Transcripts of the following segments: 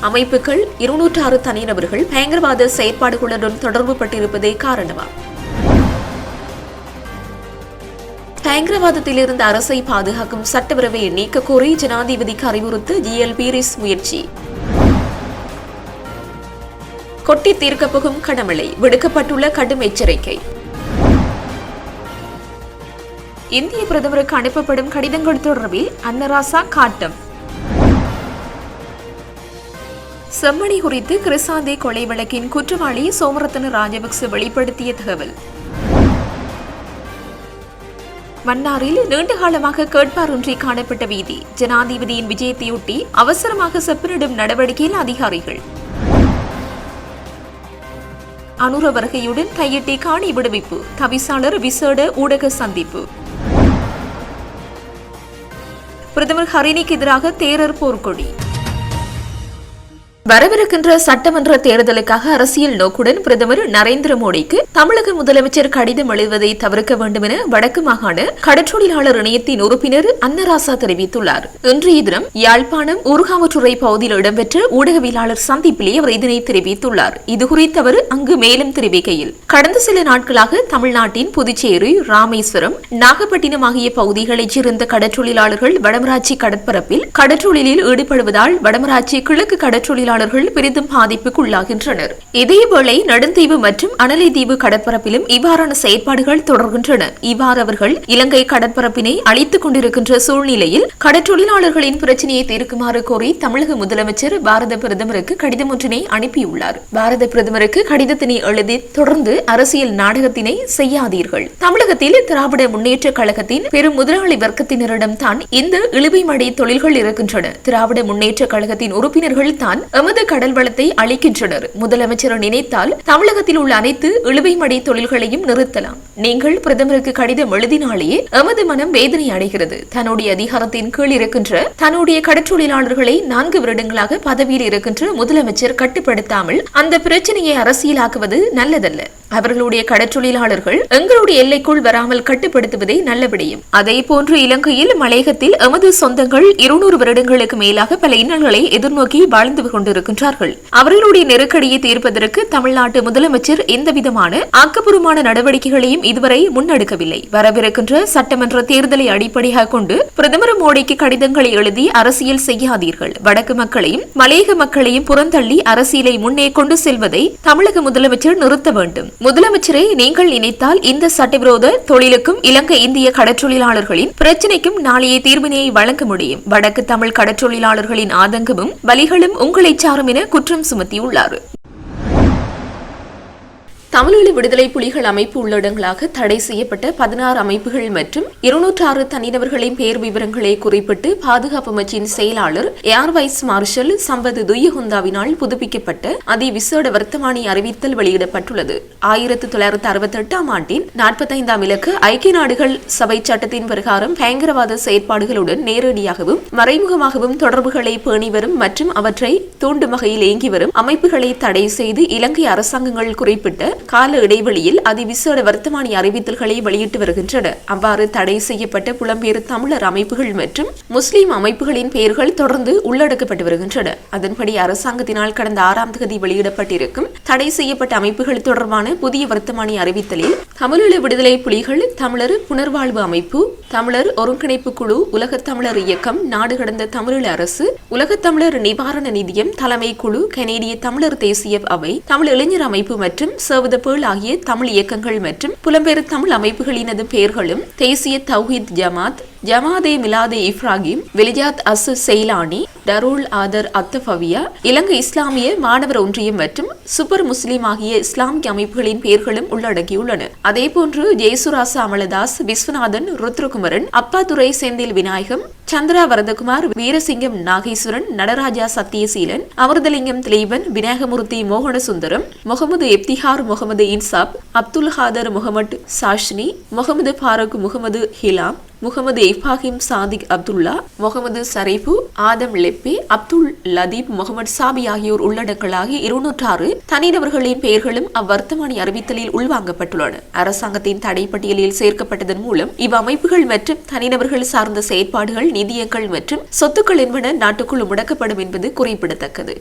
அமைப்புகள் 206 தனிநபர்கள் பயங்கரவாத செயற்பாடுகளுடன் தொடர்பு பட்டிருப்பதே காரணமாகும். பயங்கரவாதத்திலிருந்து அரசை பாதுகாக்கும் சட்டப்பேரவையை நீக்க கோரி ஜனாதிபதிக்கு அறிவுறுத்த GL பீரிஸ் முயற்சி. கொட்டி தீர்க்கப் போகும் கனமழை, விடுக்கப்பட்டுள்ள கடும் எச்சரிக்கை. இந்திய பிரதமருக்கு அனுப்பப்படும் கடிதங்கள் தொடர்பில் அன்னராசா காட்டம். செம்மணி குறித்து கிருசாந்தி கொலை வழக்கின் குற்றவாளி சோமரத்ன ராஜபக்ச வெளிப்படுத்திய தகவல். மன்னாரில் நீண்டகாலமாக கேட்பாரொன்றி காணப்பட்ட வீதி, ஜனாதிபதியின் விஜயத்தையொட்டி அவசரமாக செப்பனிடும் நடவடிக்கையில் அதிகாரிகள். அனுர வருகையுடன் கையெட்டி காணி விடுவிப்பு, தவிசாளர் விசேட ஊடக சந்திப்பு. பிரதமர் ஹரினிக்கு எதிராக தேரர் போர்க்கொடி. வரவிருக்கின்ற சட்டமன்ற தேர்தலுக்காக அரசியல் நோக்குடன் பிரதமர் நரேந்திர மோடிக்கு தமிழக முதலமைச்சர் கடிதம் எழுதுவதை தவிர்க்க வேண்டும் என வடக்கு மாகாண கடற்றொழிலாளர் இணையத்தின் உறுப்பினர் அன்னராசா தெரிவித்துள்ளார். இன்றைய தினம் யாழ்ப்பாணம் ஊர்காவற்றுறை பகுதியில் இடம்பெற்ற ஊடகவியலாளர் சந்திப்பிலே அவர் இதனை தெரிவித்துள்ளார். இதுகுறித்து அவர் அங்கு மேலும் தெரிவிக்கையில், கடந்த சில நாட்களாக தமிழ்நாட்டின் புதுச்சேரி, ராமேஸ்வரம், நாகப்பட்டினம் ஆகிய பகுதிகளைச் சேர்ந்த கடற்றொழிலாளர்கள் வடமராட்சி கடற்பரப்பில் கடற்றொழிலில் ஈடுபடுவதால் வடமராட்சி கிழக்கு கடற்றொழிலாளர்கள் பெரிதும் பாதிப்புக்குள்ளாகின்றனர். இதேவேளை நெடுந்தீவு மற்றும் அனலைதீவு கடற்பரப்பிலும் இவ்வாறான செயற்பாடுகள் தொடர்கின்றன. இவ்வாறு அவர்கள் இலங்கை கடற்பரப்பினை அழித்துக் கொண்டிருக்கின்ற சூழ்நிலையில் கடற்றொழிலாளர்களின் பிரச்சினையை தீர்க்குமாறு கோரி தமிழக முதலமைச்சர் பாரத பிரதமருக்கு கடிதம் ஒன்றினை அனுப்பியுள்ளார். பாரத பிரதமருக்கு கடிதத்தினை எழுதி தொடர்ந்து அரசியல் நாடகத்தினை செய்யாதீர்கள். தமிழகத்தில் திராவிட முன்னேற்ற கழகத்தின் பெரும் முதலாளி வர்க்கத்தினரிடம் தான் இந்த இழுவைமடை தொழில்கள் இருக்கின்றன. திராவிட முன்னேற்ற கழகத்தின் உறுப்பினர்கள் தான் எமது கடல் வளத்தை அளிக்கின்றனர். முதலமைச்சர் நினைத்தால் தமிழகத்தில் உள்ள அனைத்து இழுவைமடை தொழில்களையும் நிறுத்தலாம். நீங்கள் பிரதமருக்கு கடிதம் எழுதினாலேயே எமது மனம் வேதனை அடைகிறது. தன்னுடைய அதிகாரத்தின் கீழ் இருக்கின்ற தன்னுடைய கடற்றொழிலாளர்களை 4 வருடங்களாக பதவியில் இருக்கின்ற முதலமைச்சர் கட்டுப்படுத்தாமல் அந்த பிரச்சனையை அரசியலாக்குவது நல்லதல்ல. அவர்களுடைய கடற்றொழிலாளர்கள் எங்களுடைய எல்லைக்குள் வராமல் கட்டுப்படுத்துவதே நல்ல விடயம். அதே போன்று இலங்கையில் மலையகத்தில் எமது சொந்தங்கள் 200 வருடங்களுக்கு மேலாக பல இன்னல்களை எதிர்நோக்கி வாழ்ந்து கொண்டிருக்கின்றார்கள். அவர்களுடைய நெருக்கடியை தீர்ப்பதற்கு தமிழ்நாட்டு முதலமைச்சர் எந்தவிதமான ஆக்கப்பூர்வமான நடவடிக்கைகளையும் இதுவரை முன்னெடுக்கவில்லை. வரவிருக்கின்ற சட்டமன்ற தேர்தலை அடிப்படையாக கொண்டு பிரதமர் மோடிக்கு கடிதங்களை எழுதி அரசியல் செய்யாதீர்கள். வடக்கு மக்களையும் மலையக மக்களையும் புறந்தள்ளி அரசியலை முன்னே கொண்டு செல்வதை தமிழக முதலமைச்சர் நிறுத்த வேண்டும். முதலமைச்சரை நீங்கள் நினைத்தால் இந்த சட்டவிரோத தொழிலுக்கும் இலங்கை இந்திய கடற்றொழிலாளர்களின் பிரச்சினைக்கும் நாளைய தீர்வினை வழங்க முடியும். வடக்கு தமிழ் கடற்றொழிலாளர்களின் ஆதங்கமும் வலிகளும் உங்களை சாரும் என குற்றம் சுமத்தியுள்ளார். தமிழீழ விடுதலை புலிகள் அமைப்பு உள்ளடங்களாக தடை செய்யப்பட்ட 16 அமைப்புகள் மற்றும் 206 தனிநபர்களின் பெயர் விவரங்களை குறிப்பிட்டு பாதுகாப்பு அமைச்சின் செயலாளர் ஏர் வைஸ் மார்ஷல் சம்பத் துய்யகுந்தாவினால் புதுப்பிக்கப்பட்ட அதிவிசேட வர்த்தமானி அறிவித்தல் வெளியிடப்பட்டுள்ளது. 1968 ஆண்டின் 45ஆம் இலக்கு ஐக்கிய நாடுகள் சபை சட்டத்தின் பிரகாரம் பயங்கரவாத செயற்பாடுகளுடன் நேரடியாகவும் மறைமுகமாகவும் தொடர்புகளை பேணி வரும் மற்றும் அவற்றை தூண்டும் வகையில் இயங்கி வரும் அமைப்புகளை தடை செய்து இலங்கை அரசாங்கங்கள் குறிப்பிட்ட கால இடைவெளியில் அதிவிசேட வர்த்தமானி அறிவித்தல்களை வெளியிட்டு வருகின்றன. அவ்வாறு தடை செய்யப்பட்ட புலம்பெயர் தமிழர் அமைப்புகள் மற்றும் முஸ்லிம் அமைப்புகளின் பெயர்கள் தொடர்ந்து உள்ளடக்கப்பட்டு வருகின்றன. அதன்படி அரசாங்கத்தினால் கடந்த 6ஆம் தேதி வெளியிடப்பட்டிருக்கும் தடை செய்யப்பட்ட அமைப்புகள் தொடர்பான புதிய வர்த்தமானி அறிவித்தலில் தமிழீழ விடுதலை புலிகள், தமிழர் புனர்வாழ்வு அமைப்பு, தமிழர் ஒருங்கிணைப்பு குழு, உலகத் தமிழர் இயக்கம், நாடு கடந்த தமிழீழ அரசு, உலகத் தமிழர் நிவாரண நிதியம், தலைமை குழு, கனேடிய தமிழர் தேசிய அவை, தமிழ் இளைஞர் அமைப்பு மற்றும் பேள் ஆகிய தமிழ் இயக்கங்கள் மற்றும் புலம்பெயர் தமிழ் அமைப்புகளினது பெயர்களும் தேசிய தௌஹீத் ஜமாத், ஜமாதே மிலாதே இப்ராஹிம், விலிஜாத் அசு செய்லானி, டருல் ஆதர் அத்தஃபவியா, இலங்கை இஸ்லாமிய மாணவர் ஒன்றியம் மற்றும் சூப்பர் முஸ்லிம் ஆகிய இஸ்லாமிய அமைப்புகளின் பெயர்களும் உள்ளடங்கியுள்ளன. அதேபோன்று ஜெயசுராசா அமலதாஸ், விஸ்வநாதன், ருத்ரகுமரன், அப்பாதுரை செந்தில் விநாயகம், சந்திரா வரதகுமார், வீரசிங்கம் நாகேஸ்வரன், நடராஜா சத்தியசீலன், அமிர்தலிங்கம் திலீபன், விநாயகமூர்த்தி மோகனசுந்தரம், முகமது எப்திஹார், முகமது இன்சாப், அப்துல் ஹாதர், முகமது சாஷ்னி, முகமது ஃபாரூக், முகமது ஹிலாம், முகமது இப்ராஹிம், சாதிக் அப்துல்லா, முகமது சரீபு, ஆதம் லெப்பே, அப்துல் லதீப், முகமது சாபி ஆகியோர் உள்ளடங்களாகி 206 தனிநபர்களின் பெயர்களும் அவ்வர்த்தமானி அறிவித்தலில் உள்வாங்கப்பட்டுள்ளன. அரசாங்கத்தின் தடைப்பட்டியலில் சேர்க்கப்பட்டதன் மூலம் இவ்வமைப்புகள் மற்றும் தனிநபர்கள் சார்ந்த செயற்பாடுகள், நிதியங்கள் மற்றும் சொத்துக்கள் என்பன நாட்டுக்குள் முடக்கப்படும் என்பது குறிப்பிடத்தக்கது.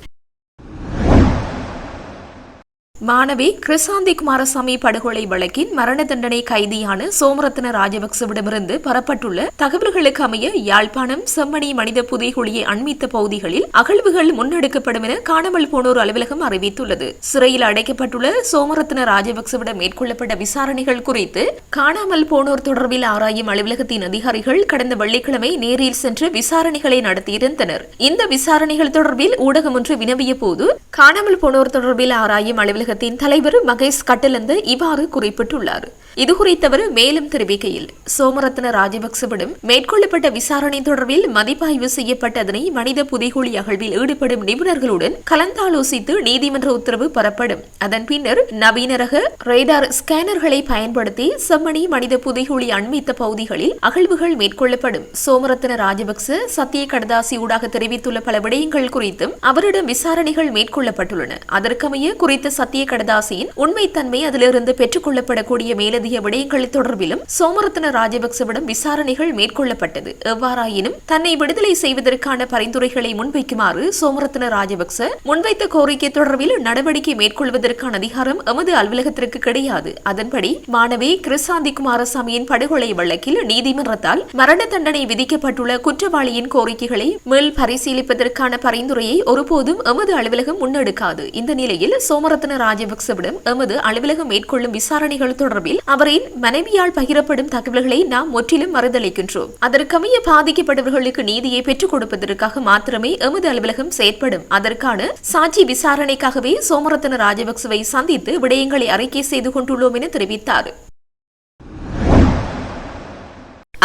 மாணவி கிருசாந்தி குமாரசாமி படுகொலை வழக்கின் மரண தண்டனை கைதியான சோமரத்ன ராஜபக்சவிடமிருந்து பெறப்பட்டுள்ள தகவல்களுக்கு அமைய யாழ்ப்பாணம் செம்மணி மனித புதைகுழியை அண்மித்த பகுதிகளில் அகழ்வுகள் முன்னெடுக்கப்படும் என காணாமல் போனோர் அலுவலகம் அறிவித்துள்ளது. சிறையில் அடைக்கப்பட்டுள்ள சோமரத்ன ராஜபக்சவிடம் மேற்கொள்ளப்பட்ட விசாரணைகள் குறித்து காணாமல் போனோர் தொடர்பில் ஆராயும் அலுவலகத்தின் அதிகாரிகள் கடந்த வெள்ளிக்கிழமை நேரில் சென்று விசாரணைகளை நடத்தியிருந்தனர். இந்த விசாரணைகள் தொடர்பில் ஊடகம் ஒன்று வினவிய போது காணாமல் போனோர் தொடர்பில் ஆராயும் அலுவலகத்தின் தலைவர் மகேஷ் கட்டலந்து இவ்வாறு குறிப்பிட்டுள்ளார். இதுகுறித்து அவர் மேலும் தெரிவிக்கையில், சோமரத்ன ராஜபக்சவிடம் மேற்கொள்ளப்பட்ட விசாரணை தொடர்பில் மதிப்பாய்வு செய்யப்பட்டதனை மனித புதைகுழி அகழ்வில் ஈடுபடும் நிபுணர்களுடன் கலந்தாலோசித்து நீதிமன்ற உத்தரவு பெறப்படும். அதன் பின்னர் நவீன ரக ரேடார் ஸ்கேனர்களை பயன்படுத்தி செம்மணி மனித புதைகுழி அண்மித்த பகுதிகளில் அகழ்வுகள் மேற்கொள்ளப்படும். சோமரத்ன ராஜபக்ச சத்திய கடதாசி ஊடாக தெரிவித்துள்ள பல விடயங்கள் குறித்தும் அவரிடம் விசாரணைகள் மேற்கொள்ளப்பட்டுள்ளன. அதற்கமைய குறித்த சத்திய கடதாசியின் உண்மைத்தன்மை அதிலிருந்து பெற்றுக் கொள்ளப்படக்கூடிய மேலதிக விடயங்கள் தொடர்பிலும் சோமரத்ன ராஜபக்சவிடம் விசாரணைகள் மேற்கொள்ளப்பட்டது. எவ்வாறாயினும் தன்னை விடுதலை செய்வதற்கான பரிந்துரைகளை முன்வைக்குமாறு சோமரத்ன ராஜபக்ச முன்வைத்த கோரிக்கை தொடர்பில் நடவடிக்கை மேற்கொள்வதற்கான அதிகாரம் எமது அலுவலகத்திற்கு கிடையாது. அதன்படி மாணவி கிருசாந்தி குமாரசாமியின் படுகொலை வழக்கில் நீதிமன்றத்தால் மரண தண்டனை விதிக்கப்பட்டுள்ள குற்றவாளியின் கோரிக்கைகளை மேல் பரிசீலிப்பதற்கான பரிந்துரையை ஒருபோதும் எமது அலுவலகம் முன்னெடுக்காது. இந்த நிலையில் சோமரத்ன ராஜபக்சவிடம் எமது அலுவலகம் மேற்கொள்ளும் விசாரணைகள் தொடர்பில் அவரின் மனைவியால் பகிரப்படும் தகவல்களை நாம் முற்றிலும் மறுதளிக்கின்றோம். அதற்கமைய பாதிக்கப்பட்டவர்களுக்கு நீதியை பெற்றுக் கொடுப்பதற்காக மாத்திரமே எமது அலுவலகம் செயற்படும். அதற்கான சாட்சி விசாரணைக்காகவே சோமரத்ன ராஜபக்சவை சந்தித்து விடயங்களை அறிக்கை செய்து கொண்டுள்ளோம் என தெரிவித்தார்.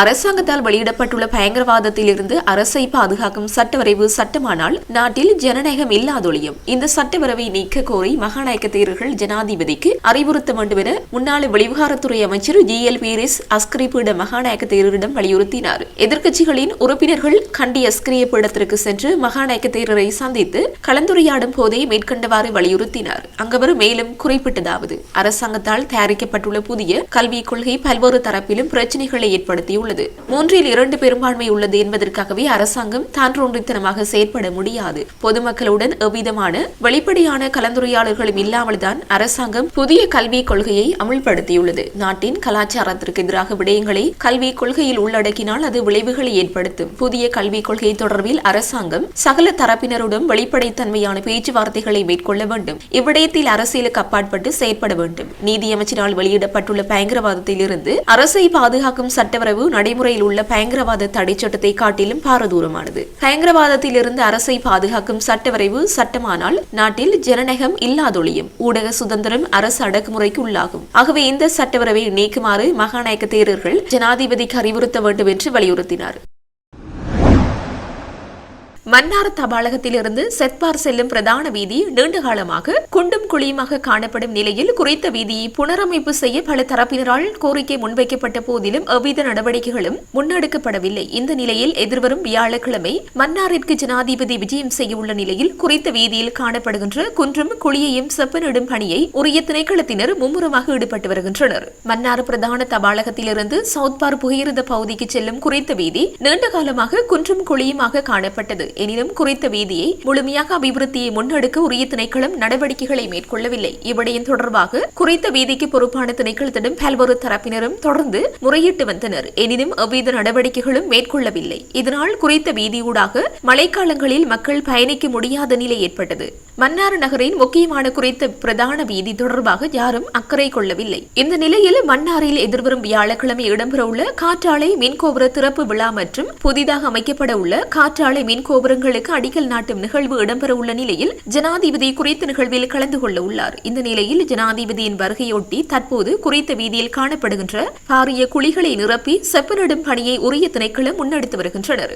அரசாங்கத்தால் வெளியிடப்பட்டுள்ள பயங்கரவாதத்திலிருந்து அரசை பாதுகாக்கும் சட்டவரைவு சட்டமானால் நாட்டில் ஜனநாயகம் இல்லாதொழியும். இந்த சட்டவரவை நீக்க கோரி மகாநாயக்க தேரர்கள் ஜனாதிபதிக்கு அறிவுறுத்த வேண்டும் என முன்னாள் வெளிவிகாரத்துறை அமைச்சர் GL பீரிஸ் அஸ்கரி பீட மகாநாயக்க தேரரிடம் வலியுறுத்தினார். எதிர்க்கட்சிகளின் உறுப்பினர்கள் கண்டி அஸ்கரிய பீடத்திற்கு சென்று மகாநாயக்க தேரரை சந்தித்து கலந்துரையாடும் போதே மேற்கண்டவாறு வலியுறுத்தினார். அங்கவர் மேலும் குறிப்பிட்டதாவது, அரசாங்கத்தால் தயாரிக்கப்பட்டுள்ள புதிய கல்விக் கொள்கை பல்வேறு தரப்பிலும் பிரச்சினைகளை ஏற்படுத்தியுள்ளது. 3/2 பெரும்பான்மை உள்ளது என்பதற்காகவே அரசாங்கம் தான்றோன்றித்தனமாக செயற்பட முடியாது. பொதுமக்களுடன் எவ்விதமான வெளிப்படையான கலந்துரையாடல்களும் இல்லாமல் தான் அரசாங்கம் புதிய கல்விக் கொள்கையை அமுல்படுத்தியுள்ளது. நாட்டின் கலாச்சாரத்திற்கு எதிராக விடயங்களை கல்விக் கொள்கையில் உள்ளடக்கினால் அது விளைவுகளை ஏற்படுத்தும். புதிய கல்விக் கொள்கை தொடர்பில் அரசாங்கம் சகல தரப்பினருடன் வெளிப்படைத்தன்மையான பேச்சுவார்த்தைகளை மேற்கொள்ள வேண்டும். இவ்விடயத்தில் அரசியலுக்கு அப்பாற்பட்டு செயற்பட வேண்டும். நீதியமைச்சரால் வெளியிடப்பட்டுள்ள பயங்கரவாதத்திலிருந்து அரசை பாதுகாக்கும் சட்டவரவு நடைமுறையில் உள்ள பயங்கரவாத தடை சட்டத்தை காட்டிலும் பாரதூரமானது. பயங்கரவாதத்திலிருந்து அரசை பாதுகாக்கும் சட்டவரைவு சட்டமானால் நாட்டில் ஜனநாயகம் இல்லாதொழியும். ஊடக சுதந்திரம் அரசு அடக்குமுறைக்கு உள்ளாகும். ஆகவே இந்த சட்டவரவை நீக்குமாறு மகாநாயக்க தேரர்கள் ஜனாதிபதிக்கு அறிவுறுத்த வேண்டும் என்று வலியுறுத்தினார். மன்னார் தபாலகத்திலிருந்து செத்பார் செல்லும் பிரதான வீதி நீண்ட காலமாக குண்டும் குழியுமாக காணப்படும் நிலையில் குறித்த வீதியை புனரமைப்பு செய்ய பல தரப்பினரால் கோரிக்கை முன்வைக்கப்பட்ட போதிலும் எவ்வித நடவடிக்கைகளும் முன்னெடுக்கப்படவில்லை. இந்த நிலையில் எதிர்வரும் வியாழக்கிழமை மன்னாரிற்கு ஜனாதிபதி விஜயம் செய்ய உள்ள நிலையில் குறித்த வீதியில் காணப்படுகின்ற குன்றும் குழியையும் செப்பனிடும் பணியை உரிய திணைக்களத்தினர் மும்முரமாக ஈடுபட்டு வருகின்றனர். மன்னார் பிரதான தபாலகத்திலிருந்து சவுத்பார் புகையிரத பகுதிக்கு செல்லும் குறித்த வீதி நீண்ட காலமாக குன்றும் குழியுமாக காணப்பட்டது. எனினும் குறித்த வீதியை முழுமையாக அபிவிருத்தியை முன்னெடுக்க உரிய திணைக்களம் நடவடிக்கைகளை மேற்கொள்ளவில்லை. இவ்விடயம் தொடர்பாக குறித்த வீதிக்கு பொறுப்பான திணைக்களத்திடம் பல்வேறு தரப்பினரும் தொடர்ந்து முறையிட்டு வந்தனர். எனினும் எவ்வித நடவடிக்கைகளும் மேற்கொள்ளவில்லை. இதனால் குறித்த வீதியூடாக மழைக்காலங்களில் மக்கள் பயணிக்க முடியாத நிலை ஏற்பட்டது. மன்னார் நகரின் முக்கியமான குறித்த பிரதான வீதி தொடர்பாக யாரும் அக்கறை கொள்ளவில்லை. இந்த நிலையில் மன்னாரில் எதிர்வரும் வியாழக்கிழமை இடம்பெறவுள்ள காற்றாலை மின்கோபுர திறப்பு விழா மற்றும் புதிதாக அமைக்கப்பட உள்ள காற்றாலை மின்கோபுரங்களுக்கு அடிக்கல் நாட்டும் நிகழ்வு இடம்பெறவுள்ள நிலையில் ஜனாதிபதி குறித்த நிகழ்வில் கலந்து கொள்ள உள்ளார். இந்த நிலையில் ஜனாதிபதியின் வருகையொட்டி தற்போது குறித்த வீதியில் காணப்படுகின்ற பாரிய குழிகளை நிரப்பி செப்பனிடும் பணியை உரிய திணைக்களம் முன்னெடுத்து வருகின்றனர்.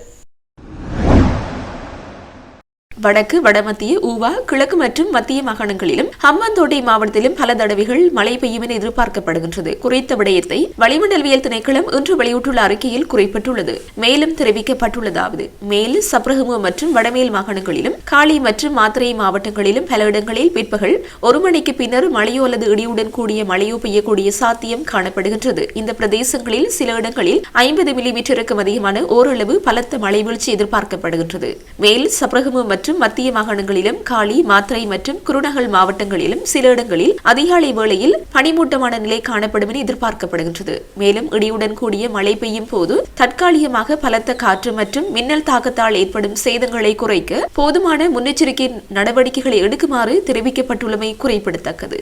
வடக்கு, வடமத்திய, ஊவா, கிழக்கு மற்றும் மத்திய மாகாணங்களிலும் ஹம்பாந்தோட்டை மாவட்டத்திலும் பல தடவைகள் மழை பெய்யும் என எதிர்பார்க்கப்படுகின்றது. குறித்த விடயத்தை வளிமண்டலவியல் திணைக்களம் இன்று வெளியிட்டுள்ள அறிக்கையில் குறிப்பிட்டுள்ளது. மேலும் தெரிவிக்கப்பட்டுள்ளதாவது, மேல், சப்ரகமுவ மற்றும் வடமேல் மாகாணங்களிலும் காலி மற்றும் மாத்தறை மாவட்டங்களிலும் பல இடங்களில் பிற்பகல் 1 மணிக்கு பின்னர் மழையோ அல்லது இடியுடன் கூடிய மழையோ பெய்யக்கூடிய சாத்தியம் காணப்படுகின்றது. இந்த பிரதேசங்களில் சில இடங்களில் 50 மில்லிமீட்டருக்கும் அதிகமான ஓரளவு பலத்த மழை வீழ்ச்சி எதிர்பார்க்கப்படுகின்றது. மேல், சப்ரகமுவ மற்றும் மற்றும் மத்திய மாகாணங்களிலும் காலி, மாத்தறை மற்றும் குருநகல் மாவட்டங்களிலும் சில இடங்களில் அதிகாலை வேளையில் பனிமூட்டமான நிலை காணப்படும் என எதிர்பார்க்கப்படுகின்றது. மேலும் இடியுடன் கூடிய மழை பெய்யும் போது தற்காலிகமாக பலத்த காற்று மற்றும் மின்னல் தாக்கத்தால் ஏற்படும் சேதங்களை குறைக்க போதுமான முன்னெச்சரிக்கை நடவடிக்கைகளை எடுக்குமாறு தெரிவிக்கப்பட்டுள்ளமை குறிப்பிடத்தக்கது.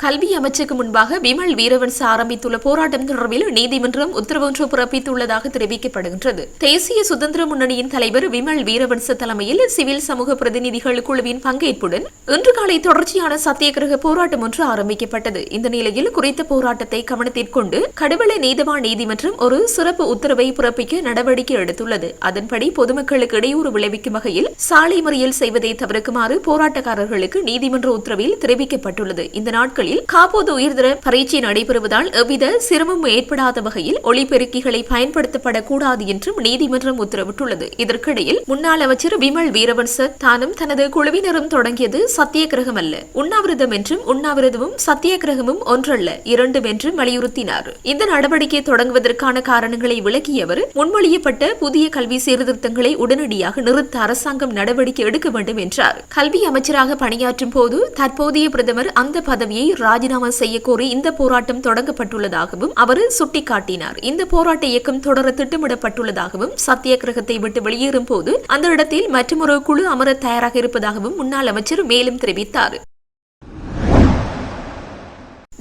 கல்வி அமைச்சுக்கு முன்பாக விமல் வீரவன்ச ஆரம்பித்துள்ள போராட்டம் தொடர்பில் நீதிமன்றம் உத்தரவொன்று பிறப்பித்துள்ளதாக தெரிவிக்கப்படுகின்றது. தேசிய சுதந்திர முன்னணியின் தலைவர் விமல் வீரவன்ச தலைமையில் சிவில் சமூக பிரதிநிதிகள் குழுவின் பங்கேற்புடன் இன்று காலை தொடர்ச்சியான சத்தியகிரக போராட்டம் ஒன்று ஆரம்பிக்கப்பட்டது. இந்த நிலையில் குறித்த போராட்டத்தை கவனத்திற்கொண்டு கடுவளை நீதவான் நீதிமன்றம் ஒரு சிறப்பு உத்தரவை பிறப்பிக்க நடவடிக்கை எடுத்துள்ளது. அதன்படி பொதுமக்களுக்கு இடையூறு விளைவிக்கும் வகையில் சாலை மறியல் செய்வதை தவிர்க்குமாறு போராட்டக்காரர்களுக்கு நீதிமன்ற உத்தரவில் தெரிவிக்கப்பட்டுள்ளது. இந்த நாட்களில் காப்போது உயர்தர பரீட்சை நடைபெறுவதால் எவ்வித சிரமமும் ஏற்படாத வகையில் ஒளிபெருக்கிகளை பயன்படுத்தப்படக்கூடாது என்றும் நீதிமன்றம் உத்தரவிட்டுள்ளது. இதற்கிடையில் முன்னாள் அமைச்சர் விமல் வீரவன்ச தானும் தனது குழுவினரும் தொடங்கியது சத்தியகிரகம் அல்ல, உண்ணாவிரதம் என்றும் உண்ணாவிரதமும் சத்தியகிரகமும் ஒன்றல்ல, இரண்டும் என்றும் வலியுறுத்தினார். இந்த நடவடிக்கை தொடங்குவதற்கான காரணங்களை விளக்கிய அவர் முன்மொழியப்பட்ட புதிய கல்வி சீர்திருத்தங்களை உடனடியாக நிறுத்த அரசாங்கம் நடவடிக்கை எடுக்க வேண்டும் என்றார். கல்வி அமைச்சராக பணியாற்றும் போது தற்போதைய பிரதமர் அந்த பதவியை ராஜினாமா செய்ய கோரி இந்த போராட்டம் தொடங்கப்பட்டுள்ளதாகவும் அவர் சுட்டிக்காட்டினார். இந்த போராட்ட இயக்கம் தொடர திட்டமிடப்பட்டுள்ளதாகவும் சத்தியகிரகத்தை விட்டு வெளியேறும் போது அந்த இடத்தில் மற்றொரு குழு அமர தயாராக இருப்பதாகவும் முன்னாள் அமைச்சர் மேலும் தெரிவித்தார்.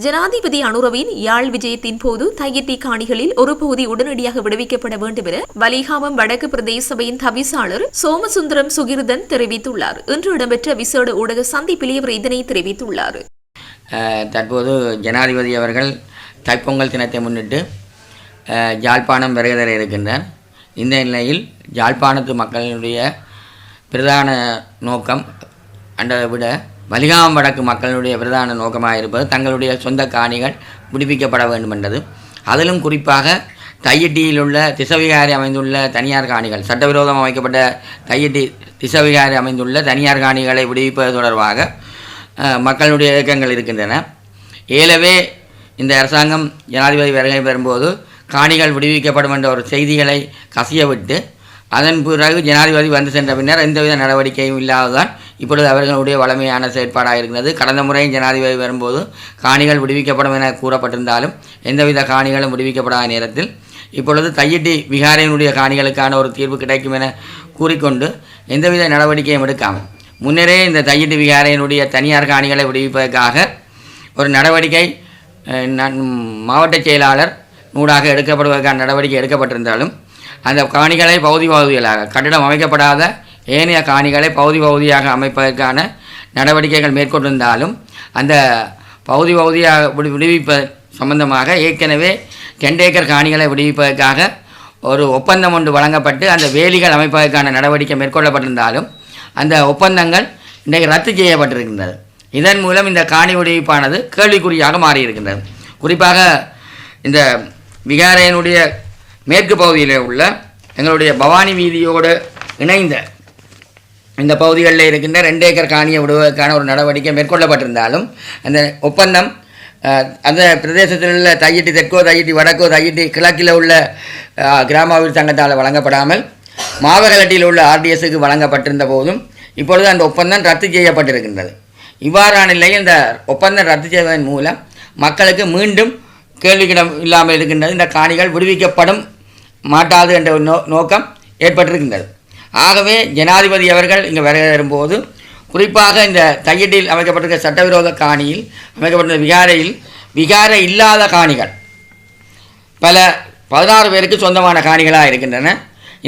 ஜனாதிபதி அனுரவின் யாழ் விஜயத்தின் போது தையிட்டி காணிகளில் ஒரு பகுதி உடனடியாக விடுவிக்கப்பட வேண்டும் என வலிகாமம் வடக்கு பிரதேச சபையின் தவிசாளர் சோமசுந்தரம் சுகிர்தன் தெரிவித்துள்ளார். இன்று இடம்பெற்ற விசேட ஊடக சந்திப்பில் அவர் இதனை தெரிவித்துள்ளார். தற்போது ஜனாதிபதி அவர்கள் தைப்பொங்கல் தினத்தை முன்னிட்டு யாழ்ப்பாணம் வருகை இருக்கின்றார். இந்த நிலையில் யாழ்ப்பாணத்து மக்களுடைய பிரதான நோக்கம் அன்றதை விட வலிகாமம் வடக்கு மக்களுடைய பிரதான நோக்கமாக இருப்பது தங்களுடைய சொந்த காணிகள் விடுவிக்கப்பட வேண்டும் என்றது. அதிலும் குறிப்பாக தையிட்டியில் உள்ள திசவிகாரி அமைந்துள்ள தனியார் காணிகள், சட்டவிரோதம் அமைக்கப்பட்ட தையிட்டி திசவிகாரி அமைந்துள்ள தனியார் காணிகளை விடுவிப்பது தொடர்பாக மக்களுடைய இயக்கங்கள் இருக்கின்றன. ஏலவே இந்த அரசாங்கம் ஜனாதிபதி வருகை பெறும்போது காணிகள் விடுவிக்கப்படும் என்ற ஒரு செய்திகளை கசியவிட்டு அதன் பிறகு ஜனாதிபதி வந்து சென்ற பின்னர் எந்தவித நடவடிக்கையும் இல்லாததான் இப்பொழுது அவர்களுடைய வளமையான செயற்பாடாக இருக்கிறது. கடந்த முறையும் ஜனாதிபதி வரும்போது காணிகள் விடுவிக்கப்படும் என கூறப்பட்டிருந்தாலும் எந்தவித காணிகளும் விடுவிக்கப்படாத நேரத்தில் இப்பொழுது தையிட்டி விகாரையினுடைய காணிகளுக்கான ஒரு தீர்வு கிடைக்கும் என கூறிக்கொண்டு எந்தவித நடவடிக்கையும் எடுக்காமல் முன்னரே இந்த தையிட்டி விகாரையினுடைய தனியார் காணிகளை விடுவிப்பதற்காக ஒரு நடவடிக்கை மாவட்ட செயலாளர் நூடாக எடுக்கப்படுவதற்கான நடவடிக்கை எடுக்கப்பட்டிருந்தாலும் அந்த காணிகளை பகுதி பகுதிகளாக கட்டிடம் அமைக்கப்படாத ஏனைய காணிகளை பகுதி பகுதியாக அமைப்பதற்கான நடவடிக்கைகள் மேற்கொண்டிருந்தாலும் அந்த பகுதி பகுதியாக விடுவிப்ப சம்பந்தமாக ஏற்கனவே 2 ஏக்கர் காணிகளை விடுவிப்பதற்காக ஒரு ஒப்பந்தம் ஒன்று வழங்கப்பட்டு அந்த வேலிகள் அமைப்பதற்கான நடவடிக்கை மேற்கொள்ளப்பட்டிருந்தாலும் அந்த ஒப்பந்தங்கள் இன்றைக்கு ரத்து செய்யப்பட்டிருக்கின்றது. இதன் மூலம் இந்த காணி விடுவிப்பானது கேள்விக்குறியாக மாறியிருக்கின்றது. குறிப்பாக இந்த விகாரையினுடைய மேற்கு பகுதியில் உள்ள எங்களுடைய பவானி வீதியோடு இணைந்த இந்த பகுதிகளில் இருக்கின்ற 2 ஏக்கர் காணியை விடுவதற்கான ஒரு நடவடிக்கை மேற்கொள்ளப்பட்டிருந்தாலும் அந்த ஒப்பந்தம் அந்த பிரதேசத்தில் உள்ள தையிட்டி தெற்கோ தையிட்டி வடக்கோ தையிட்டி கிழக்கில் உள்ள கிராம அபிவிருத்தி சங்கத்தால் வழங்கப்படாமல் மாவகலட்டியில் உள்ள ஆர்டிஎஸ்க்கு வழங்கப்பட்டிருந்த போதும் இப்பொழுது அந்த ஒப்பந்தம் ரத்து செய்யப்பட்டிருக்கின்றது. இவ்வாறான நிலையில் இந்த ஒப்பந்தம் ரத்து செய்வதன் மூலம் மக்களுக்கு மீண்டும் கேள்விக்கிடம் இல்லாமல் இருக்கின்றது. இந்த காணிகள் விடுவிக்கப்படும் மாட்டாது என்ற நோக்கம் ஏற்பட்டிருக்கின்றது. ஆகவே ஜனாதிபதி அவர்கள் இங்கு வரும்போது குறிப்பாக இந்த தையிட்டில் அமைக்கப்பட்டிருக்க சட்டவிரோத காணியில் அமைக்கப்பட்ட விகாரை இல்லாத காணிகள் பல 16 பேருக்கு சொந்தமான காணிகளாக இருக்கின்றன.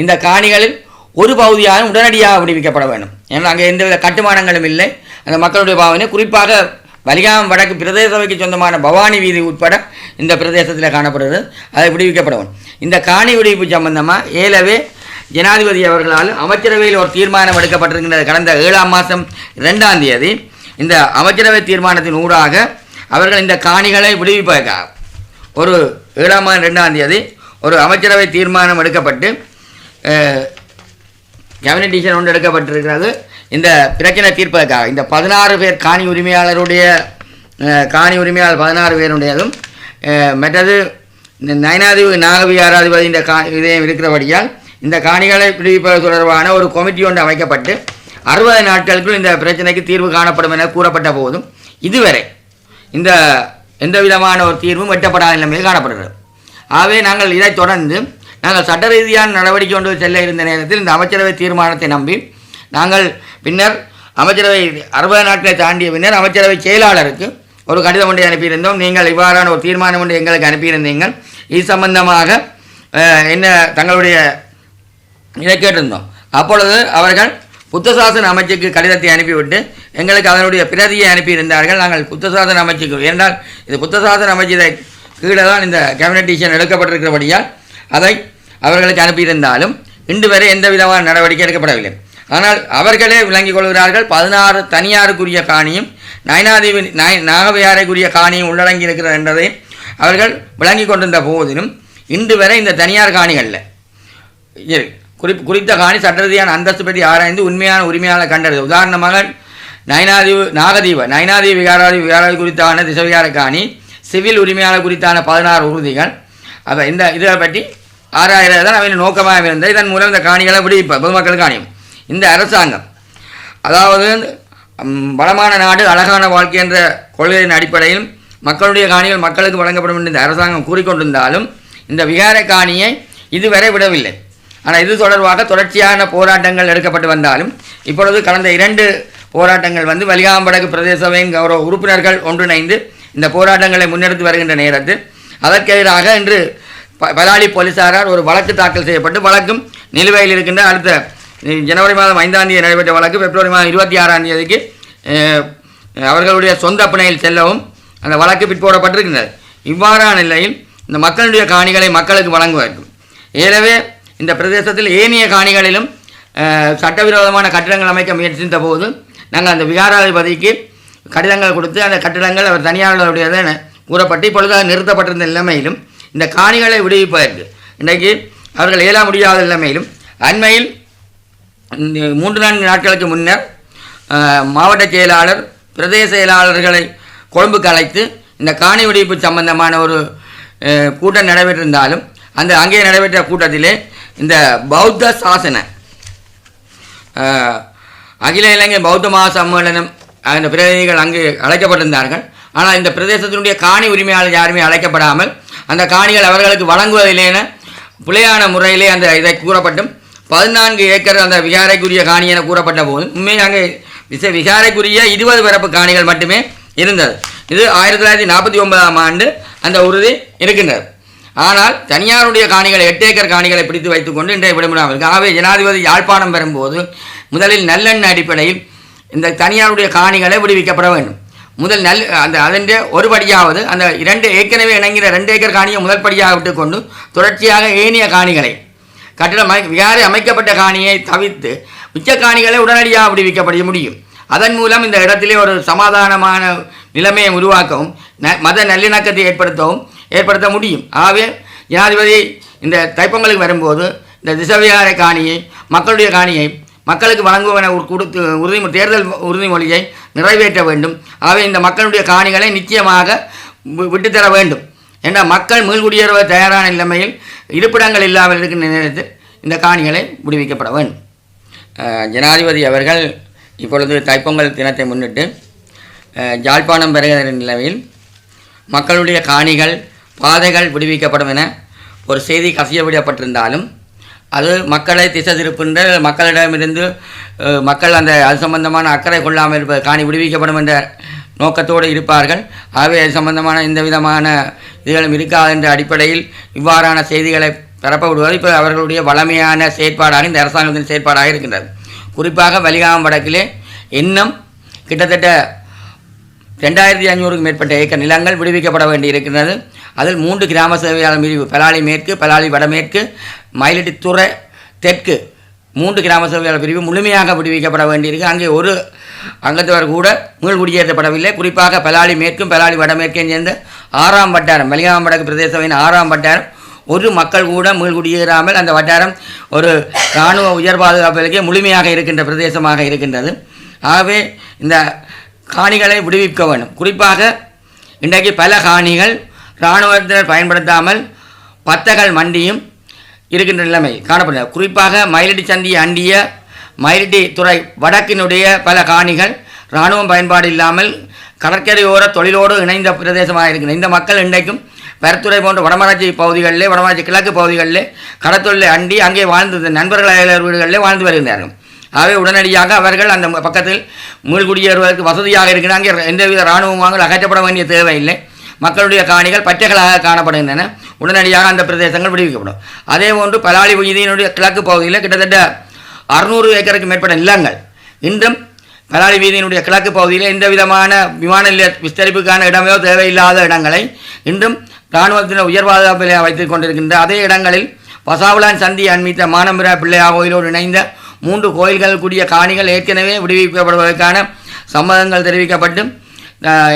இந்த காணிகளில் ஒரு பகுதியாக உடனடியாக விடுவிக்கப்பட வேண்டும். ஏன்னா அங்கே எந்தவித கட்டுமானங்களும் இல்லை. அந்த மக்களுடைய பாவனை குறிப்பாக வலிகாமம் வடக்கு பிரதேச சபைக்கு சொந்தமான பவானி வீதி உட்பட இந்த பிரதேசத்தில் காணப்படுகிறது. அதை விடுவிக்கப்பட வேண்டும். இந்த காணி விடுவிப்பு சம்பந்தமாக ஏலவே ஜனாதிபதி அவர்களால் அமைச்சரவையில் ஒரு தீர்மானம் எடுக்கப்பட்டிருக்கின்றது. கடந்த 7ஆம் மாதம் 2ஆம் தேதி இந்த அமைச்சரவை தீர்மானத்தின் ஊடாக அவர்கள் இந்த காணிகளை விடுவிப்பதற்காக ஒரு 7ஆம் மாதம் 2ஆம் தேதி ஒரு அமைச்சரவை தீர்மானம் எடுக்கப்பட்டு கேபினட் டிசிஷன் ஒன்று எடுக்கப்பட்டிருக்கிறது. இந்த பிரச்சனை தீர்ப்பதற்காக இந்த 16 பேர் காணி உரிமையாளர் 16 பேருடையதும் மற்றது நயனாதிபதி நாகவிகாராதிபதி இந்த இதயம் இருக்கிறபடியால் இந்த காணிகளை விடுவிப்பது தொடர்பான ஒரு கமிட்டி ஒன்று அமைக்கப்பட்டு 60 நாட்களுக்குள் இந்த பிரச்சனைக்கு தீர்வு காணப்படும் என கூறப்பட்ட போதும் இதுவரை இந்த எந்த விதமான ஒரு தீர்வும் எட்டப்படாத நிலைமையில் காணப்படுகிறது. ஆகவே நாங்கள் இதைத் தொடர்ந்து நாங்கள் சட்ட ரீதியான நடவடிக்கை கொண்டு செல்ல இருந்த நேரத்தில் இந்த அமைச்சரவை தீர்மானத்தை நம்பி நாங்கள் பின்னர் அமைச்சரவை 60 நாட்களை தாண்டிய பின்னர் அமைச்சரவை செயலாளருக்கு ஒரு கடிதம் ஒன்றை அனுப்பியிருந்தோம். நீங்கள் இவ்வாறான ஒரு தீர்மானம் ஒன்று எங்களுக்கு அனுப்பியிருந்தீங்கள், இது சம்பந்தமாக என்ன தங்களுடைய இதை கேட்டிருந்தோம். அப்பொழுது அவர்கள் புத்தசாசன அமைச்சுக்கு கடிதத்தை அனுப்பிவிட்டு எங்களுக்கு அதனுடைய பிரதியை அனுப்பியிருந்தார்கள். நாங்கள் புத்தசாசன அமைச்சுக்கு, ஏனென்றால் இது புத்தசாசன அமைச்சதை கீழே தான் இந்த கேபினட் டிசிஷன் எடுக்கப்பட்டிருக்கிறபடியால் அதை அவர்களுக்கு அனுப்பியிருந்தாலும் இன்று வரை எந்த விதமான நடவடிக்கை எடுக்கப்படவில்லை. ஆனால் அவர்களே விளங்கிக் கொள்கிறார்கள் 16 தனியாருக்குரிய காணியும் நயனாதேவி நாகவியாரைக்குரிய காணியும் உள்ளடங்கி இருக்கிறது என்பதை அவர்கள் விளங்கிக் கொண்டிருந்த போதிலும் இன்று வரை இந்த தனியார் காணிகளில் குறித்த காணி சட்டரீதியான அந்தஸ்து பற்றி ஆராய்ந்து உண்மையான உரிமையாளர் கண்டது. உதாரணமாக நயனாதேவி விகாராதி குறித்தான திசவிகார காணி, சிவில் உரிமையாளர் குறித்தான 16 உறுதிகள், அப்போ இந்த இதை பற்றி ஆராய்கிறது தான் அவன் நோக்கமாக இருந்தது. இதன் மூலம் இந்த காணிகளை விடுவிப்ப பொதுமக்களுக்கு காணியும். இந்த அரசாங்கம், அதாவது வளமான நாடு அழகான வாழ்க்கை என்ற கொள்கையின் அடிப்படையில் மக்களுடைய காணிகள் மக்களுக்கு வழங்கப்படும் என்று இந்த அரசாங்கம் கூறிக்கொண்டிருந்தாலும் இந்த விகார காணியை இதுவரை விடவில்லை. ஆனால் இது தொடர்பாக தொடர்ச்சியான போராட்டங்கள் எடுக்கப்பட்டு வந்தாலும் இப்பொழுது கடந்த 2 போராட்டங்கள் வலிகாம்படகு பிரதேச சபையின் கௌரவ உறுப்பினர்கள் ஒன்றிணைந்து இந்த போராட்டங்களை முன்னெடுத்து வருகின்ற நேரத்தில் அதற்கு எதிராக இன்று பலாலி போலீசாரால் ஒரு வழக்கு தாக்கல் செய்யப்பட்டு வழக்கும் நிலுவையில் இருக்கின்ற அடுத்த ஜனவரி மாதம் 5ஆம் தேதி நடைபெற்ற வழக்கு பிப்ரவரி மாதம் 26ஆம் தேதிக்கு அவர்களுடைய சொந்த பிணையில் செல்லவும் அந்த வழக்கு பிற்போடப்பட்டிருக்கின்றது. இவ்வாறான நிலையில் இந்த மக்களுடைய காணிகளை மக்களுக்கு வழங்குவதற்கும் ஏற்கனவே இந்த பிரதேசத்தில் ஏனைய காணிகளிலும் சட்டவிரோதமான கட்டிடங்கள் அமைக்க முயற்சித்த போது நாங்கள் அந்த விகாராதிபதிக்கு கடிதங்கள் கொடுத்து அந்த கட்டிடங்கள் அவர் தனியார்களுடையது கூறப்பட்டு இப்பொழுது அது நிறுத்தப்பட்டிருந்த நிலைமையிலும் இந்த காணிகளை விடுவிப்பதற்கு இன்றைக்கு அவர்கள் இயல முடியாத நிலைமையிலும் அண்மையில் 3-4 நாட்களுக்கு முன்னர் மாவட்ட செயலாளர் பிரதேச செயலாளர்களை கொழும்புக்கு அழைத்து இந்த காணி விடுவிப்பு சம்பந்தமான ஒரு கூட்டம் நடைபெற்றிருந்தாலும் அந்த அங்கே நடைபெற்ற கூட்டத்திலே இந்த பௌத்த சாசன அகில இலங்கை பௌத்த மகா சம்மேளனம் அந்த பிரதிநிதிகள் அங்கு அழைக்கப்பட்டிருந்தார்கள். ஆனால் இந்த பிரதேசத்தினுடைய காணி உரிமையாளர் யாருமே அழைக்கப்படாமல் அந்த காணிகள் அவர்களுக்கு வழங்குவதிலேன பிழையான முறையிலே அந்த இதை கூறப்பட்டும் 14 ஏக்கர் அந்த விகாரைக்குரிய காணி என கூறப்பட்ட போது உண்மையில் அங்கே விகாரைக்குரிய 20 பரப்பு காணிகள் மட்டுமே இருந்தது. இது 1949ஆம் ஆண்டு அந்த உறுதி இருக்கின்றது. ஆனால் தனியாருடைய காணிகளை 8 ஏக்கர் காணிகளை பிடித்து வைத்துக்கொண்டு இன்றைய விடுமுறாமல் இருக்கு. ஆகவே ஜனாதிபதி யாழ்ப்பாணம் பெறும்போது முதலில் நல்லெண்ண அடிப்படையில் இந்த தனியாருடைய காணிகளை விடுவிக்கப்பட வேண்டும். முதல் அதன் ஒருபடியாவது அந்த 2 ஏற்கனவே இணங்கிற 2 ஏக்கர் காணியை முதல் படியாக விட்டுக்கொண்டு தொடர்ச்சியாக ஏனைய காணிகளை கட்டிடம் விகாரை அமைக்கப்பட்ட காணியை தவிர்த்து மிச்ச காணிகளை உடனடியாக விடுவிக்கப்பட முடியும். அதன் மூலம் இந்த இடத்திலே ஒரு சமாதானமான நிலைமையை உருவாக்கவும் மத நல்லிணக்கத்தை ஏற்படுத்த முடியும். ஆகவே ஜனாதிபதி இந்த தைப்பொங்கலுக்கு வரும்போது இந்த திசவிகார காணியை மக்களுடைய காணியை மக்களுக்கு வழங்குவன கொடுத்து தேர்தல் உறுதிமொழியை நிறைவேற்ற வேண்டும். ஆகவே இந்த மக்களுடைய காணிகளை நிச்சயமாக விட்டுத்தர வேண்டும் என்ற மக்கள் மீள்குடியேறுவ தயாரான நிலைமையில் இருப்பிடங்கள் இல்லாமல் இருக்கின்ற நேரத்தில் இந்த காணிகளை விடுவிக்கப்பட வேண்டும். ஜனாதிபதி அவர்கள் இப்பொழுது தைப்பொங்கல் தினத்தை முன்னிட்டு யாழ்ப்பாணம் பெறுகிற நிலையில் மக்களுடைய காணிகள் பாதைகள் விடுவிக்கப்படும் என ஒரு செய்தி கசியவிடப்பட்டிருந்தாலும் அது மக்களை திசை திருப்புகின்ற மக்களிடமிருந்து மக்கள் அது சம்பந்தமான அக்கறை கொள்ளாமல் இருப்பது காணி விடுவிக்கப்படும் என்ற நோக்கத்தோடு இருப்பார்கள். ஆகவே அது சம்பந்தமான எந்த விதமான இதுகளும் இருக்காது என்ற அடிப்படையில் இவ்வாறான செய்திகளை பரப்ப விடுவது இப்போ அவர்களுடைய வளமையான செயற்பாடாக இந்த அரசாங்கத்தின் செயற்பாடாக இருக்கின்றது. குறிப்பாக வலிகாமம் வடக்கிலே இன்னும் கிட்டத்தட்ட 2500க்கும் மேற்பட்ட ஏக்கர் நிலங்கள் விடுவிக்கப்பட வேண்டி இருக்கின்றது. அதில் 3 கிராம சேவையாளர் பிரிவு பலாலி மேற்கு, பலாலி வடமேற்கு, மயிலட்டித்துறை தெற்கு 3 கிராம சேவையாளர் பிரிவு முழுமையாக விடுவிக்கப்பட வேண்டியிருக்கு. அங்கே ஒரு அங்கத்தவர் கூட மீள்குடியேற்றப்படவில்லை. குறிப்பாக பலாலி மேற்கும் பலாலி வடமேற்கும் சேர்ந்த 6ஆம் வட்டாரம் வலிகாமம் வடக்கு பிரதேச சபையின் 6ஆம் வட்டாரம் ஒரு மக்கள் கூட மீள்குடியேறாமல் அந்த வட்டாரம் ஒரு இராணுவ உயர் பாதுகாப்பிற்கே முழுமையாக இருக்கின்ற பிரதேசமாக இருக்கின்றது. ஆகவே இந்த காணிகளை விடுவிக்க வேண்டும். குறிப்பாக இன்றைக்கு பல காணிகள் இராணுவத்தினர் பயன்படுத்தாமல் பத்தகள் மண்டியும் இருக்கின்ற நிலைமை காணப்படுகிறது. குறிப்பாக மயிலடி சந்தி அண்டிய மயிலடி துறை வடக்கினுடைய பல காணிகள் இராணுவம் பயன்பாடு இல்லாமல் கடற்கரையோர தொழிலோடு இணைந்த பிரதேசமாக இருக்கின்றன. இந்த மக்கள் இன்றைக்கும் பரத்துறை போன்ற வடமராட்சி பகுதிகளிலே, வடமராட்சி கிழக்கு பகுதிகளிலே கடத்தொழிலை அண்டி அங்கே வாழ்ந்து நண்பர்கள் அயலர் வீடுகளிலே வாழ்ந்து வருகின்றார்கள். ஆகவே உடனடியாக அவர்கள் அந்த பக்கத்தில் மீள்குடியேறுவதற்கு வசதியாக இருக்கிற அங்கே எந்தவித இராணுவமாக அகற்றப்பட வேண்டிய தேவையில்லை. மக்களுடைய காணிகள் பச்சைகளாக காணப்படுகின்றன. உடனடியாக அந்த பிரதேசங்கள் விடுவிக்கப்படும். அதே போன்று பலாலி வீதியினுடைய கிழக்கு பகுதியில் கிட்டத்தட்ட 600 ஏக்கருக்கு மேற்பட்ட நிலங்கள் இன்றும் பலாலி வீதியினுடைய கிழக்கு பகுதியில் எந்த விதமான விமான நிலைய விஸ்தரிப்புக்கான இடமோ தேவையில்லாத இடங்களை இன்றும் இராணுவத்தின் உயர் பாதுகாப்பில் வைத்துக் கொண்டிருக்கின்ற அதே இடங்களில் பசாவுலான் சந்தி அண்மித்த மானம்பிரா பிள்ளையார் கோயிலோடு இணைந்த 3 கோயில்கள் கூடிய காணிகள் ஏற்கனவே விடுவிக்கப்படுவதற்கான சம்மதங்கள் தெரிவிக்கப்பட்டு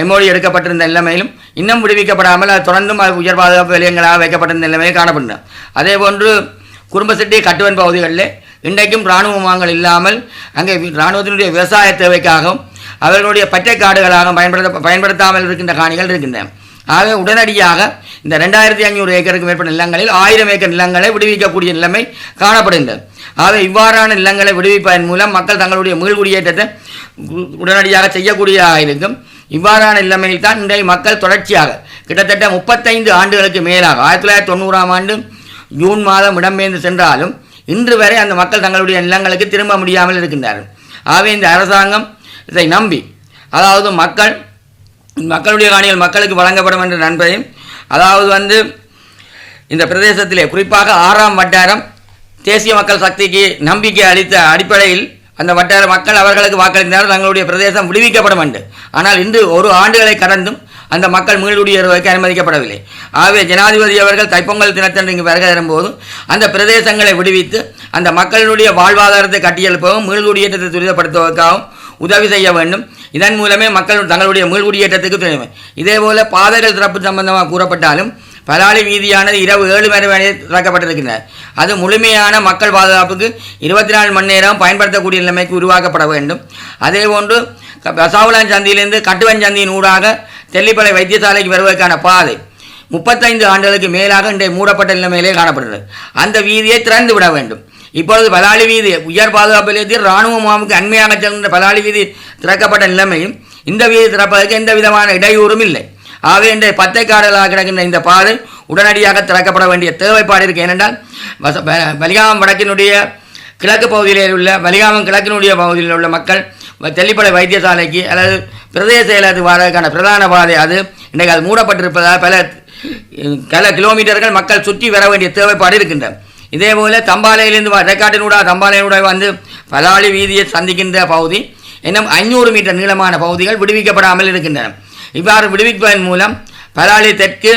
எம்ஓடி எடுக்கப்பட்டிருந்த நிலைமையிலும் இன்னும் விடுவிக்கப்படாமல் அது தொடர்ந்தும் உயர் பாதுகாப்பு நிலையங்களாக வைக்கப்பட்டிருந்த நிலைமையை காணப்படுகின்றன. அதே போன்று குடும்பசிட்டி கட்டுவன் பகுதிகளில் இன்றைக்கும் இராணுவ முகாம்கள் இல்லாமல் அங்கே இராணுவத்தினுடைய விவசாய தேவைக்காகவும் அவர்களுடைய பச்சை காடுகளாக பயன்படுத்தாமல் இருக்கின்ற காணிகள் இருக்கின்றன. ஆக உடனடியாக இந்த 2500 ஏக்கருக்கு மேற்பட்ட நிலங்களில் 1000 ஏக்கர் நிலங்களை விடுவிக்கக்கூடிய நிலைமை காணப்படுகின்றது. ஆக இவ்வாறான நிலங்களை விடுவிப்பதன் மூலம் மக்கள் தங்களுடைய மீள்குடியேற்றத்தை உடனடியாக செய்யக்கூடியதாக இருக்கும். இவ்வாறான நிலைமையில் தான் இன்றைய மக்கள் தொடர்ச்சியாக கிட்டத்தட்ட 35 ஆண்டுகளுக்கு மேலாக 1990ஆம் ஆண்டு ஜூன் மாதம் இடம்பெயர்ந்து சென்றாலும் இன்று வரை அந்த மக்கள் தங்களுடைய நிலங்களுக்கு திரும்ப முடியாமல் இருக்கின்றார்கள். ஆகவே இந்த அரசாங்கம் இதை நம்பி, அதாவது மக்களுடைய காணிகள் மக்களுக்கு வழங்கப்படும் என்ற நண்பரையும், அதாவது இந்த பிரதேசத்திலே குறிப்பாக 6ஆம் வட்டாரம் தேசிய மக்கள் சக்திக்கு நம்பிக்கை அளித்த அடிப்படையில் அந்த வட்டார மக்கள் அவர்களுக்கு வாக்களித்தால் தங்களுடைய பிரதேசம் விடுவிக்கப்படும் என்று. ஆனால் இன்று 1 ஆண்டுகளை கடந்தும் அந்த மக்கள் மீள்குடியேறுவதற்கு அனுமதிக்கப்படவில்லை. ஆகவே ஜனாதிபதி அவர்கள் தைப்பொங்கல் தினத்தன்று இங்கு வருகை தரும்போது அந்த பிரதேசங்களை விடுவித்து அந்த மக்களுடைய வாழ்வாதாரத்தை கட்டியெழுப்பவும் மீள்குடியேற்றத்தை துரிதப்படுத்துவதற்காகவும் உதவி செய்ய வேண்டும். இதன் மூலமே மக்கள் தங்களுடைய மீள்குடியேற்றத்துக்கு துணை. இதேபோல பாதைகள் திறப்பு சம்பந்தமாக கூறப்பட்டாலும் பலாலி வீதியானது இரவு 7 மணி வரை திறக்கப்பட்டிருக்கின்றன. அது முழுமையான மக்கள் பாதுகாப்புக்கு 24 மணி நேரம் பயன்படுத்தக்கூடிய நிலைமைக்கு உருவாக்கப்பட வேண்டும். அதேபோன்று பசாவுலான் சந்தியிலிருந்து கட்டுவன் சந்தியின் ஊடாக தெல்லிப்பளை வைத்தியசாலைக்கு வருவதற்கான பாதை 35 ஆண்டுகளுக்கு மேலாக இன்றைய மூடப்பட்ட நிலைமையிலே காணப்படுகிறது. அந்த வீதியை திறந்து விட வேண்டும். இப்பொழுது பலாலி வீதி உயர் பாதுகாப்பு நிலையத்தில் இராணுவ முகாமுக்கு அண்மையாக சென்ற பலாலி வீதி திறக்கப்பட்ட நிலைமையும் இந்த வீதி திறப்பதற்கு எந்த விதமான இடையூறும் இல்லை. ஆகவே இன்றைய பத்தை காடுகளாக கிடக்கின்ற இந்த பாதை உடனடியாக திறக்கப்பட வேண்டிய தேவைப்பாடு இருக்குது. ஏனென்றால் வலிகாமம் வடக்கினுடைய கிழக்கு பகுதியில் உள்ள வலிகாமம் கிழக்கினுடைய பகுதியில் உள்ள மக்கள் தெல்லிப்பளை வைத்தியசாலைக்கு அல்லது பிரதேச செயலகத்துக்கு வரதுக்கான பிரதான பாதை அது இன்றைக்கு அது மூடப்பட்டிருப்பதால் பல கிலோமீட்டர்கள் மக்கள் சுற்றி வர வேண்டிய தேவைப்பாடு இருக்கின்றன. இதேபோல் தம்பாலையிலிருந்து ரெக்கார்டினூடாக தம்பாலையினூடாக பலாலி வீதியை சந்திக்கின்ற பகுதி இன்னும் 500 மீட்டர் நீளமான பகுதிகள் விடுவிக்கப்படாமல் இருக்கின்றன. இவ்வாறு விடுவிப்பதன் மூலம் பலாலி தெற்கு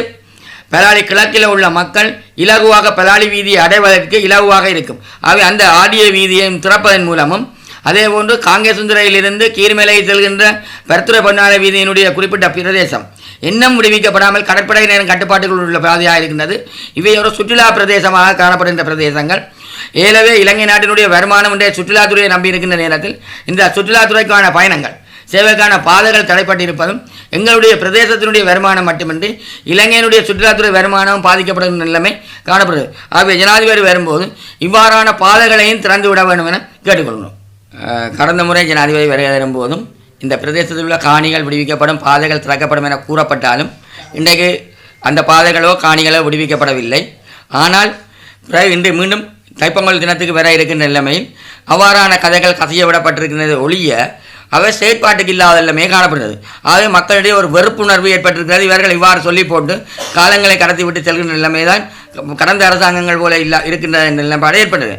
பலாலி கிழக்கில் உள்ள மக்கள் இலகுவாக பலாலி வீதியை அடைவதற்கு இலகுவாக இருக்கும். ஆகவே அந்த ஆடிய வீதியையும் திறப்பதன் மூலமும் அதேபோன்று காங்கேசுந்துறையிலிருந்து கீர்மேலை செல்கின்ற பரத்துறை பொன்னாலை வீதியினுடைய குறிப்பிட்ட பிரதேசம் இன்னும் விடுவிக்கப்படாமல் கடற்படையினரின் கட்டுப்பாட்டுக்குள் உள்ள பாதையாக இருக்கின்றது. இவை ஒரு சுற்றுலா பிரதேசமாக காணப்படுகின்ற பிரதேசங்கள். ஏலவே இலங்கை நாட்டினுடைய வருமானம் என்ற சுற்றுலாத்துறையை நம்பி இருக்கின்ற நேரத்தில் இந்த சுற்றுலாத்துறைக்கான பயணங்கள் சேவைக்கான பாதைகள் தடைப்பட்டிருப்பதும் எங்களுடைய பிரதேசத்தினுடைய வருமானம் மட்டுமின்றி இலங்கையினுடைய சுற்றுலாத்துறை வருமானம் பாதிக்கப்படுகின்ற நிலைமை காணப்படுகிறது. ஆகவே ஜனாதிபதி வரும்போது இவ்வாறான பாதைகளையும் திறந்து விட வேண்டும் என கேட்டுக்கொள்ளணும். கடந்த முறை ஜனாதிபதி வருகை தரும்போதும் இந்த பிரதேசத்தில் உள்ள காணிகள் விடுவிக்கப்படும், பாதைகள் திறக்கப்படும் என கூறப்பட்டாலும் இன்றைக்கு அந்த பாதைகளோ காணிகளோ விடுவிக்கப்படவில்லை. ஆனால் இன்று மீண்டும் தைப்பொங்கல் தினத்துக்கு வர இருக்கின்ற நிலைமையில் அவ்வாறான கதைகள் கசிய விடப்பட்டிருக்கின்றது ஒழிய அவை செயற்பாட்டுக்கு இல்லாத நிலைமையை காணப்படுகிறது. ஆகவே மக்களிடையே ஒரு வெறுப்புணர்வு ஏற்பட்டிருக்கிறது. இவர்கள் இவ்வாறு சொல்லி போட்டு காலங்களை கடத்தி விட்டு செல்கின்ற நிலைமை தான் கடந்த அரசாங்கங்கள் போல இருக்கின்ற நிலைப்பாடு ஏற்பட்டது.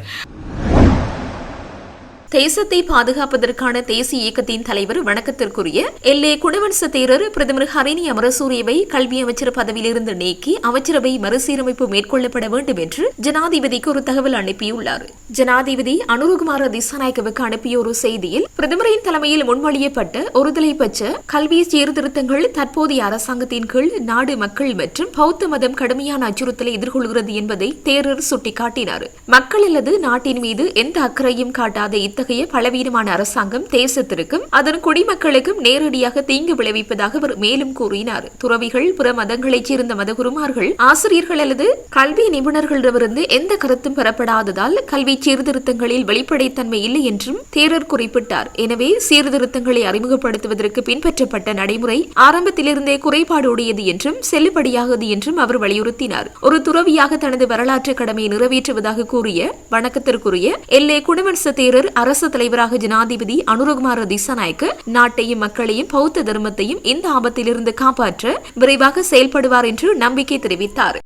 தேசத்தை பாதுகாப்பதற்கான தேசிய இயக்கத்தின் தலைவர் வணக்கத்திற்குரிய எல்ஏ குணவன்ச தேரர் பிரதமர் ஹரிணி அமரசூரியவை கல்வி அமைச்சர் பதவியிலிருந்து நீக்கி அமைச்சரவை மறுசீரமைப்பு மேற்கொள்ளப்பட வேண்டும் என்று ஜனாதிபதிக்கு ஒரு தகவல் அனுப்பியுள்ளார். ஜனாதிபதி அனுருகுமார திசாநாயக்கவுக்கு அனுப்பிய ஒரு செய்தியில் பிரதமரின் தலைமையில் முன்மொழியப்பட்ட ஒருதலை பட்ச கல்வி சீர்திருத்தங்கள் தற்போதைய அரசாங்கத்தின் கீழ் நாடு மக்கள் மற்றும் பௌத்த மதம் கடுமையான அச்சுறுத்தலை எதிர்கொள்கிறது என்பதை தேரர் சுட்டிக்காட்டினார். மக்கள் அல்லது நாட்டின் மீது எந்த அக்கறையும் காட்டாத இத்தகைய பலவீனமான அரசாங்கம் தேசத்திற்கும் அதன் குடிமக்களுக்கும் நேரடியாக தீங்கு விளைவிப்பதாக அவர் மேலும் கூறினார். துறவிகள், பிற மதங்களைச் சேர்ந்த மதகுருமார்கள், ஆசிரியர்கள் அல்லது கல்வி நிபுணர்களிடமிருந்து எந்த கருத்தும் பெறப்படாததால் கல்வி சீர்திருத்தங்களில் வெளிப்படைத்தன்மை இல்லை என்றும் தேரர் குறிப்பிட்டார். எனவே சீர்திருத்தங்களை அறிமுகப்படுத்துவதற்கு பின்பற்றப்பட்ட நடைமுறை ஆரம்பத்திலிருந்தே குறைபாடு உடையது என்றும் செல்லுபடியாகது என்றும் அவர் வலியுறுத்தினார். ஒரு துறவியாக தனது வரலாற்று கடமையை நிறைவேற்றுவதாக கூறிய வணக்கத்திற்குரிய எல்ஏ குணவன்ச தேரர் அரசு தலைவராக ஜனாதிபதி அனுரகுமார திசாநாயக்க நாட்டையும் மக்களையும் பௌத்த தர்மத்தையும் இந்த ஆபத்திலிருந்து காப்பாற்ற விரைவாக செயல்படுவார் என்று நம்பிக்கை தெரிவித்தார்.